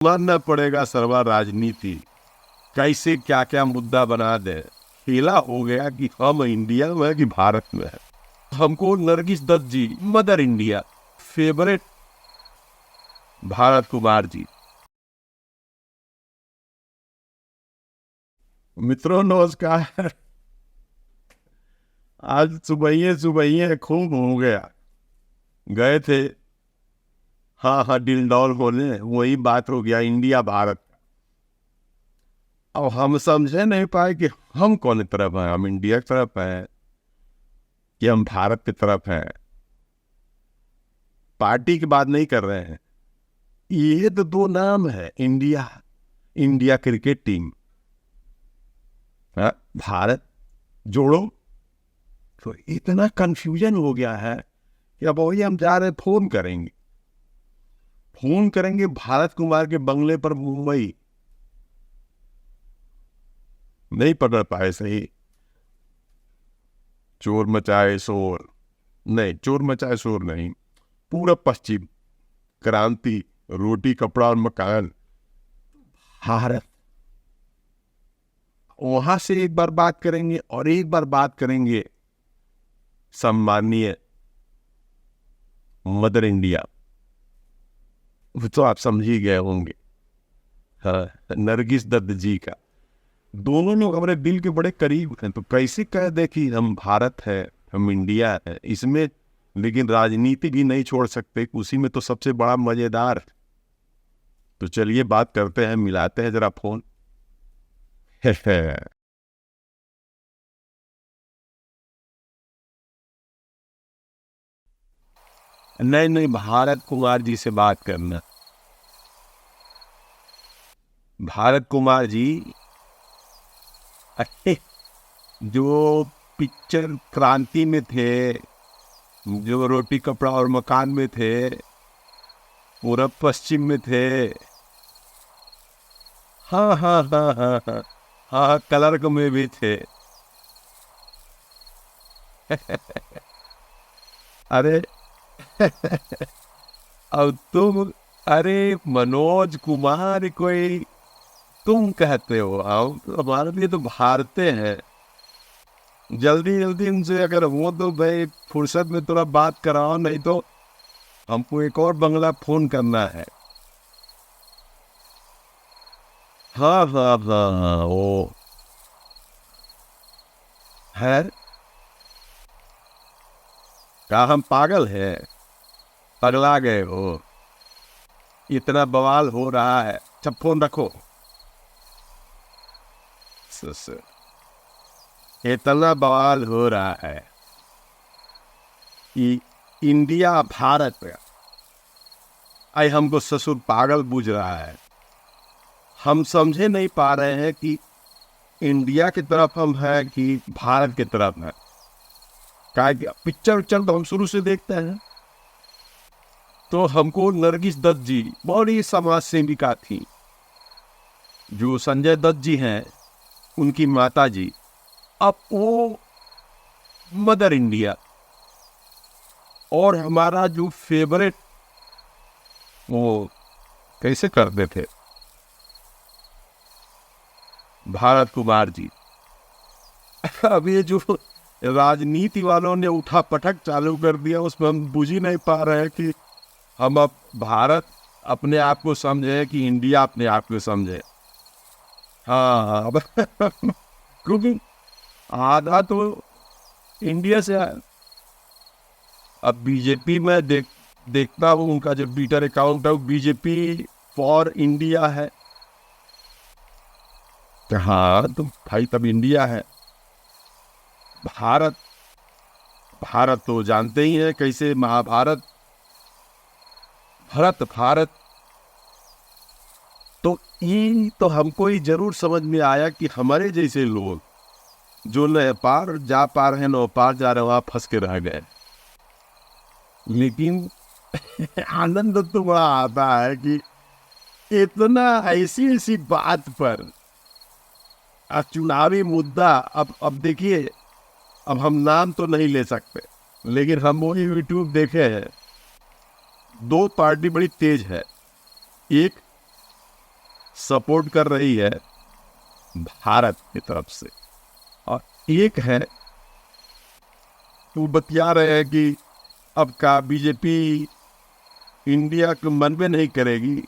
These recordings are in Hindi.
मानना पड़ेगा सर्वा राजनीति, कैसे क्या क्या मुद्दा बना दे। खेला हो गया कि हम इंडिया में कि भारत में है। हमको Nargis Dutt ji, Mother India, favourite Bharat Kumar ji. मित्रों नमस्कार। आज सुबह सुबह खूब हो गया, गए थे हाँ डिलडॉल होने, वही बात हो गया इंडिया भारत। अब हम समझे नहीं पाए कि हम कौन तरफ हैं, हम इंडिया की तरफ हैं कि हम भारत की तरफ हैं। पार्टी की बात नहीं कर रहे हैं, ये तो दो नाम है, India, India cricket team, Bharat जोड़ो। तो इतना कंफ्यूजन हो गया है कि अब वही हम जा रहे, फोन करेंगे भारत कुमार के बंगले पर मुंबई, नहीं पकड़ पाए सही। चोर मचाए शोर, नहीं चोर मचाए शोर नहीं, पूरा पश्चिम क्रांति, रोटी कपड़ा और मकान, भारत। वहां से एक बार बात करेंगे और एक बार बात करेंगे सम्माननीय मदर इंडिया, वो तो आप समझ ही गए होंगे, हाँ, नरगिस दत्त जी का। दोनों लोग हमारे दिल के बड़े करीब हैं, तो कैसे कह दे कि हम भारत है, हम इंडिया है इसमें, लेकिन राजनीति भी नहीं छोड़ सकते, उसी में तो सबसे बड़ा मजेदार। तो चलिए बात करते हैं, मिलाते हैं जरा फोन। नहीं नहीं, भारत कुमार जी से बात करना। भारत कुमार जी, अरे जो पिक्चर क्रांति में थे, जो रोटी कपड़ा और मकान में थे, पूरब पश्चिम में थे, हाँ, हाँ कलर्क में भी थे। अरे अब तुम, अरे मनोज कुमार कोई तुम कहते हो, हम हमारे लिए तो भारतीय हैं। जल्दी जल्दी उनसे अगर हो तो भाई फुर्सत में थोड़ा बात कराओ, नहीं तो हमको एक और बंगला फोन करना है। हाँ, वो है, क्या हम पागल है, पगला गए हो, इतना बवाल हो रहा है। अच्छा फोन रखो, इतना बवाल हो रहा है कि इंडिया भारत, आई हमको ससुर पागल बूझ रहा है। हम समझे नहीं पा रहे हैं कि इंडिया की तरफ हम हैं कि भारत की तरफ है। क्या पिक्चर उच्चर तो हम शुरू से देखते हैं। तो हमको नरगिस दत्त जी बड़ी समाज सेविका थी, जो संजय दत्त जी हैं उनकी माता जी, अब वो मदर इंडिया, और हमारा जो फेवरेट, वो कैसे करते थे, भारत कुमार जी। अब ये जो राजनीति वालों ने उठा पटक चालू कर दिया, उसमें हम बुझ ही नहीं पा रहे हैं कि हम अब भारत अपने आप को समझे कि इंडिया अपने आप को समझे। हाँ अब क्योंकि आधा तो इंडिया से है। अब बीजेपी में देखता हूँ उनका जो ट्विटर अकाउंट है, वो बीजेपी फॉर इंडिया है। हाँ तो भाई तब इंडिया है। भारत, भारत तो जानते ही हैं कैसे, महाभारत, भरत भारत। तो ये तो हमको ही जरूर समझ में आया कि हमारे जैसे लोग जो न पार जा पा रहे हैं न पार जा रहे, वहां फंस के रह गए। लेकिन आनंद तो बड़ा आता है कि इतना ऐसी ऐसी बात पर चुनावी मुद्दा। अब देखिए, अब हम नाम तो नहीं ले सकते, लेकिन हम वो यूट्यूब देखे हैं, दो पार्टी बड़ी तेज है। एक सपोर्ट कर रही है भारत की तरफ से, और एक है वो बतिया रहे हैं कि अब का बीजेपी इंडिया को मन में नहीं करेगी।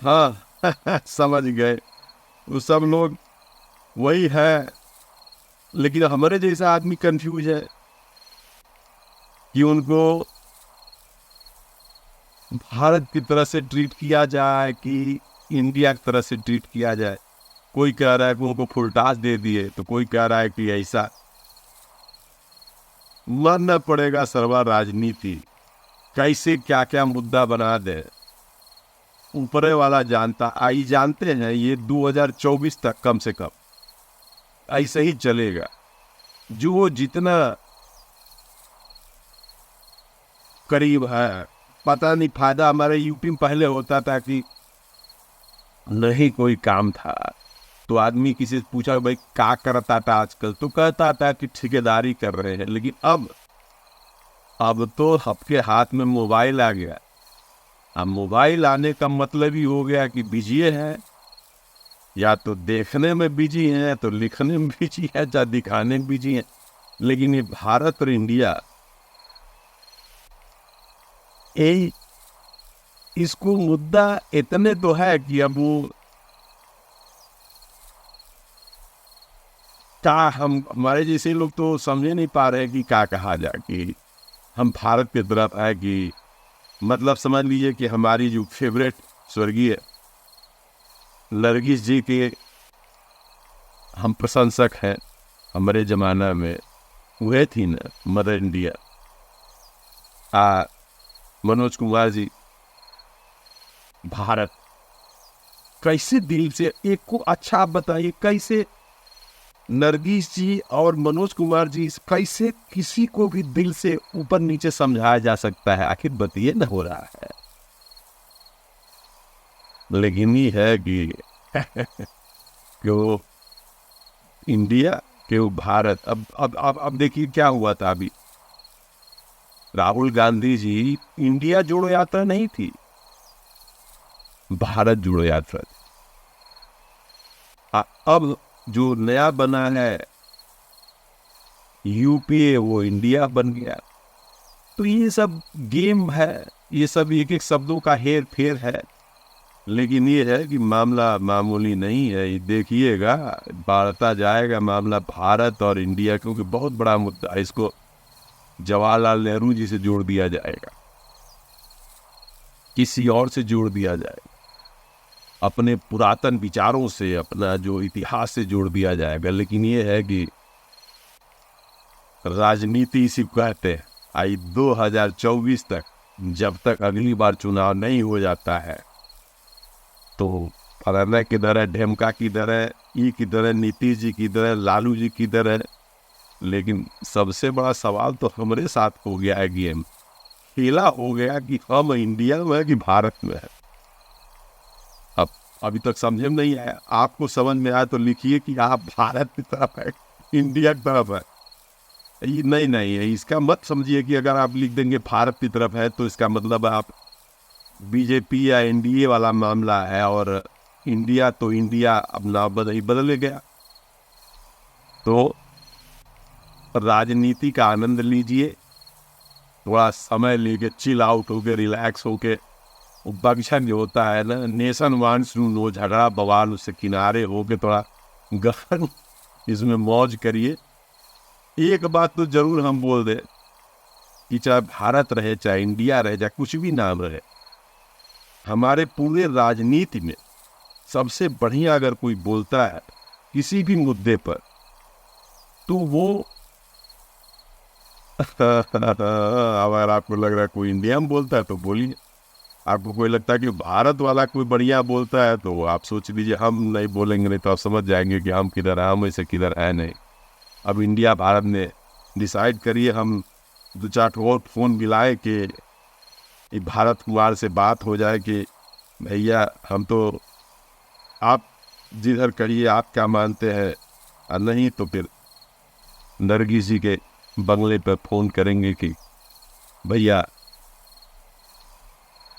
हाँ समझ गए, वो सब लोग वही है, लेकिन हमारे जैसा आदमी कंफ्यूज है कि उनको भारत की तरह से ट्रीट किया जाए कि इंडिया की तरह से ट्रीट किया जाए। कोई कह रहा है कि उनको फुलटास दे दिए, तो कोई कह रहा है कि ऐसा। मानना पड़ेगा सर्वा राजनीति कैसे क्या क्या मुद्दा बना दे, ऊपरे वाला जानता। आई जानते हैं ये 2024 तक कम से कम ऐसे ही चलेगा। जो जितना करीब है, पता नहीं, फायदा हमारे यूपी में पहले होता था कि नहीं कोई काम था तो आदमी किसी से पूछा भाई क्या करता था आजकल, तो कहता था कि ठेकेदारी कर रहे हैं। लेकिन अब तो सबके हाथ में मोबाइल आ गया। अब मोबाइल आने का मतलब ही हो गया कि बिजी है, या तो देखने में बिजी है, तो लिखने में बिजी है, या दिखाने में बिजी है। लेकिन ये भारत और इंडिया, ये इसको मुद्दा इतने तो है कि अब वो क्या, हम हमारे जैसे लोग तो समझे नहीं पा रहे कि क्या कहा जाए कि हम भारत की तरफ है कि, मतलब समझ लीजिए कि हमारी जो फेवरेट स्वर्गीय नरगिस जी के हम प्रशंसक हैं। हमारे ज़माना में वह थी ना मदर इंडिया, मनोज कुमार जी। भारत कैसे दिल से, एक को अच्छा आप बताइए, कैसे नरगिस जी और मनोज कुमार जी, कैसे किसी को भी दिल से ऊपर नीचे समझाया जा सकता है? आखिर बताइए, न हो रहा है। लेकिन ये है कि क्यों इंडिया, क्यों भारत। अब देखिए क्या हुआ था अभी। राहुल गांधी जी, इंडिया जोड़ो यात्रा नहीं थी, भारत जोड़ो यात्रा थी। अब जो नया बना है यूपीए, वो इंडिया बन गया। तो ये सब गेम है, ये सब एक एक शब्दों का हेर फेर है। लेकिन ये है कि मामला मामूली नहीं है, ये देखिएगा बढ़ता जाएगा मामला भारत और इंडिया, क्योंकि बहुत बड़ा मुद्दा है। इसको जवाहरलाल नेहरू जी से जोड़ दिया जाएगा, किसी और से जोड़ दिया जाएगा, अपने पुरातन विचारों से, अपना जो इतिहास से जोड़ दिया जाएगा। लेकिन ये है कि राजनीति इसी को कहते हैं। आई 2024 तक, जब तक अगली बार चुनाव नहीं हो जाता है, तो फलाना किधर है, ढेमका किधर है, ई किधर है, नीतीश जी किधर है, लालू जी किधर है। लेकिन सबसे बड़ा सवाल तो हमारे साथ हो गया है, गेम खेला हो गया कि हम इंडिया में है कि भारत में है। अब अभी तक समझे में नहीं आया। आपको समझ में आया तो लिखिए कि आप भारत की तरफ है, इंडिया की तरफ है। ये नहीं है, इसका मत समझिए कि अगर आप लिख देंगे भारत की तरफ है तो इसका मतलब आप बीजेपी या एनडीए वाला मामला है, और इंडिया तो इंडिया अब नाम बदल गया। तो राजनीति का आनंद लीजिए, थोड़ा समय लेके, चिल आउट होके, रिलैक्स होके। उपभक्षण जो होता है ना, नेशन वांट्स टू नो, झगड़ा बवाल, उससे किनारे होके थोड़ा गहन इसमें मौज करिए। एक बात तो जरूर हम बोल दें कि चाहे भारत रहे, चाहे इंडिया रहे, चाहे कुछ भी नाम रहे, हमारे पूरे राजनीति में सबसे बढ़िया अगर कोई बोलता है किसी भी मुद्दे पर, तो वो अगर आपको लग रहा है कोई इंडिया में बोलता है तो बोलिए, आपको कोई लगता है कि भारत वाला कोई बढ़िया बोलता है तो आप सोच लीजिए। हम नहीं बोलेंगे, नहीं तो आप समझ जाएंगे कि हम किधर हैं, हम ऐसे किधर है नहीं। अब इंडिया भारत ने डिसाइड करिए, हम 2-4 और फ़ोन मिलाए कि भारत कुमार से बात हो जाए कि भैया हम तो, आप जिधर करिए, आप क्या मानते हैं, और नहीं तो फिर नरगिस जी के बंगले पर फ़ोन करेंगे कि भैया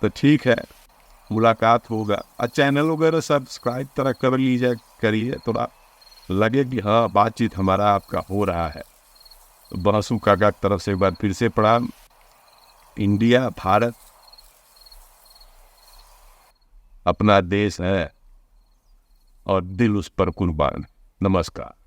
तो ठीक है, मुलाकात होगा। और चैनल वगैरह सब्सक्राइब तरह कर लीजिए, करिए, थोड़ा लगे कि हाँ बातचीत हमारा आपका हो रहा है। तो बहसू काका की तरफ से एक बार फिर से प्रणाम। इंडिया, भारत अपना देश है और दिल उस पर कुर्बान। नमस्कार।